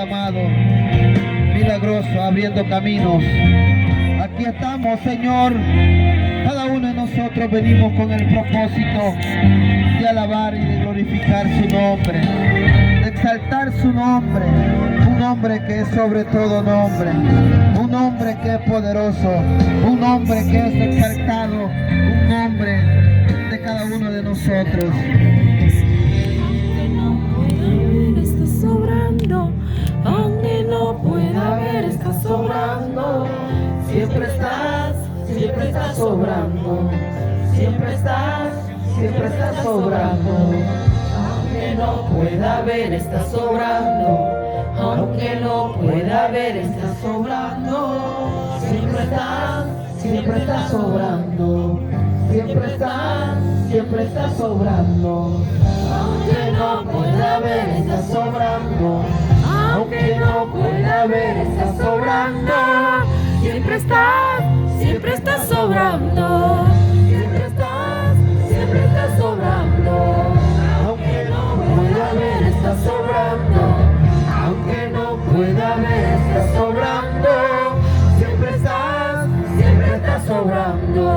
amado, milagroso, abriendo caminos. Aquí estamos, Señor. Cada uno de nosotros venimos con el propósito de alabar y de glorificar su nombre, de exaltar su nombre, un nombre que es sobre todo nombre, un nombre que es poderoso, un nombre que es exaltado, un nombre de cada uno de nosotros. Estás sobrando, aunque no pueda ver, estás sobrando. Siempre estás sobrando. Siempre estás sobrando. Aunque no pueda ver, estás sobrando. Aunque no pueda ver, estás sobrando. Siempre estás sobrando. Siempre estás sobrando. Aunque no pueda ver, estás sobrando. Aunque no pueda ver, estás sobrando. Siempre estás sobrando. Siempre estás sobrando. Aunque no pueda ver, estás sobrando. Aunque no pueda ver, estás sobrando. Siempre estás sobrando.